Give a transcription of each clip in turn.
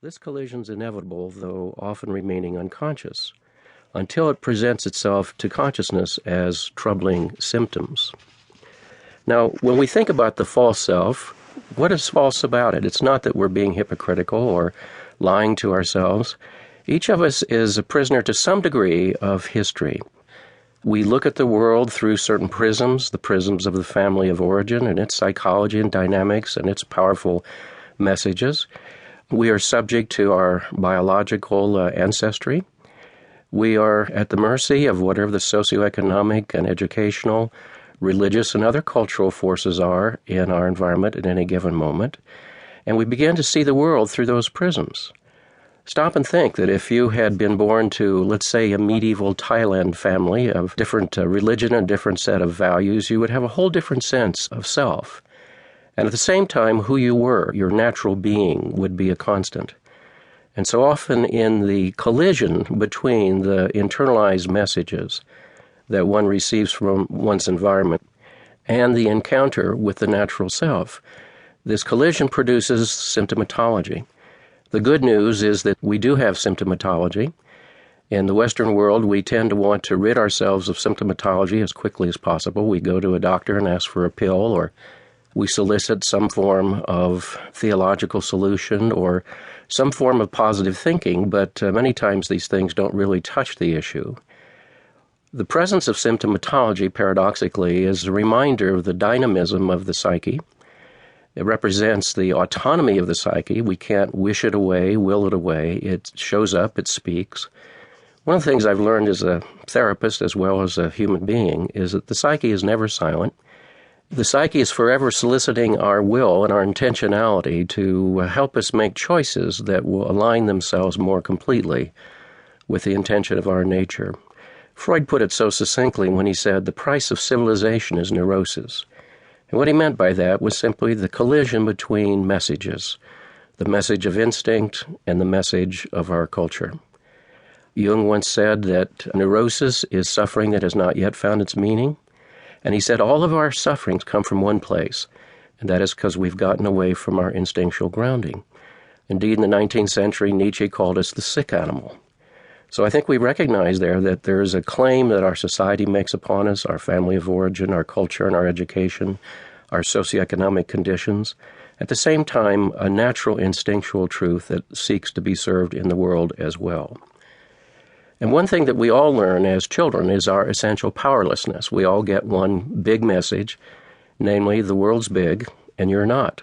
This collision is inevitable, though often remaining unconscious, until it presents itself to consciousness as troubling symptoms. Now, when we think about the false self, what is false about it? It's not that we're being hypocritical or lying to ourselves. Each of us is a prisoner to some degree of history. We look at the world through certain prisms, the prisms of the family of origin and its psychology and dynamics and its powerful messages. We are subject to our biological ancestry. We are at the mercy of whatever the socioeconomic and educational, religious, and other cultural forces are in our environment at any given moment. And we begin to see the world through those prisms. Stop and think that if you had been born to, let's say, a medieval Thailand family of different religion and different set of values, you would have a whole different sense of self. And at the same time, who you were, your natural being, would be a constant. And so often in the collision between the internalized messages that one receives from one's environment and the encounter with the natural self, this collision produces symptomatology. The good news is that we do have symptomatology. In the Western world, we tend to want to rid ourselves of symptomatology as quickly as possible. We go to a doctor and ask for a pill, or we solicit some form of theological solution or some form of positive thinking, but many times these things don't really touch the issue. The presence of symptomatology, paradoxically, is a reminder of the dynamism of the psyche. It represents the autonomy of the psyche. We can't wish it away, will it away. It shows up, it speaks. One of the things I've learned as a therapist as well as a human being is that the psyche is never silent. The psyche is forever soliciting our will and our intentionality to help us make choices that will align themselves more completely with the intention of our nature. Freud put it so succinctly when he said, "The price of civilization is neurosis." And what he meant by that was simply the collision between messages, the message of instinct and the message of our culture. Jung once said that neurosis is suffering that has not yet found its meaning. And he said all of our sufferings come from one place, and that is because we've gotten away from our instinctual grounding. Indeed, in the 19th century, Nietzsche called us the sick animal. So I think we recognize there that there is a claim that our society makes upon us, our family of origin, our culture and our education, our socioeconomic conditions. At the same time, a natural instinctual truth that seeks to be served in the world as well. And one thing that we all learn as children is our essential powerlessness. We all get one big message, namely, the world's big and you're not.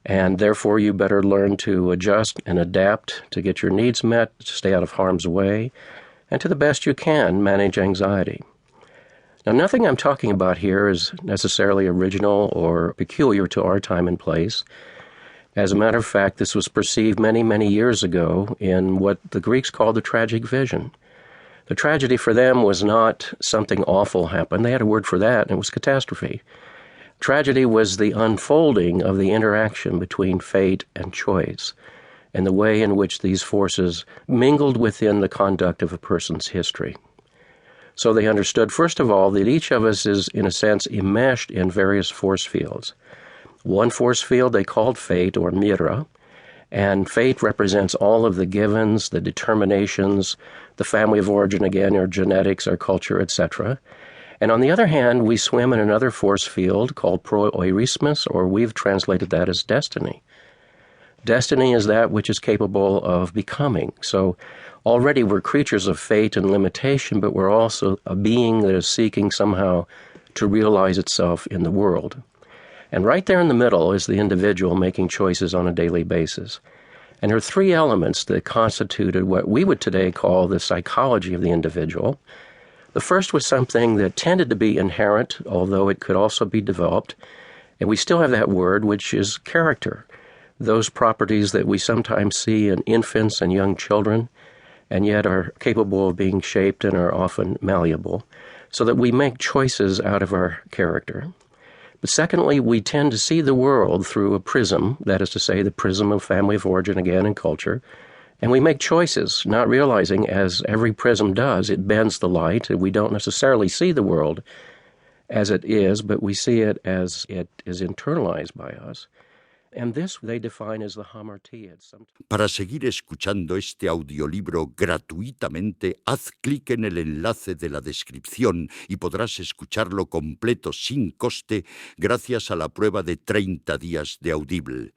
And therefore, you better learn to adjust and adapt to get your needs met, to stay out of harm's way, and to the best you can, manage anxiety. Now, nothing I'm talking about here is necessarily original or peculiar to our time and place. As a matter of fact, this was perceived many, many years ago in what the Greeks called the tragic vision. The tragedy for them was not something awful happened. They had a word for that, and it was catastrophe. Tragedy was the unfolding of the interaction between fate and choice, and the way in which these forces mingled within the conduct of a person's history. So they understood, first of all, that each of us is, in a sense, enmeshed in various force fields. One force field they called fate, or mira, and fate represents all of the givens, the determinations, the family of origin again, our genetics, our culture, etc. And on the other hand, we swim in another force field called prooirismus, or we've translated that as destiny. Destiny is that which is capable of becoming. So already we're creatures of fate and limitation, but we're also a being that is seeking somehow to realize itself in the world. And right there in the middle is the individual making choices on a daily basis. And there are three elements that constituted what we would today call the psychology of the individual. The first was something that tended to be inherent, although it could also be developed. And we still have that word, which is character. Those properties that we sometimes see in infants and young children, and yet are capable of being shaped and are often malleable, so that we make choices out of our character. But secondly, we tend to see the world through a prism, that is to say, the prism of family of origin again and culture, and we make choices, not realizing, as every prism does, it bends the light, and we don't necessarily see the world as it is, but we see it as it is internalized by us. And this they define as the hamartia. Para seguir escuchando este audiolibro gratuitamente, haz clic en el enlace de la descripción y podrás escucharlo completo sin coste gracias a la prueba de 30 días de Audible.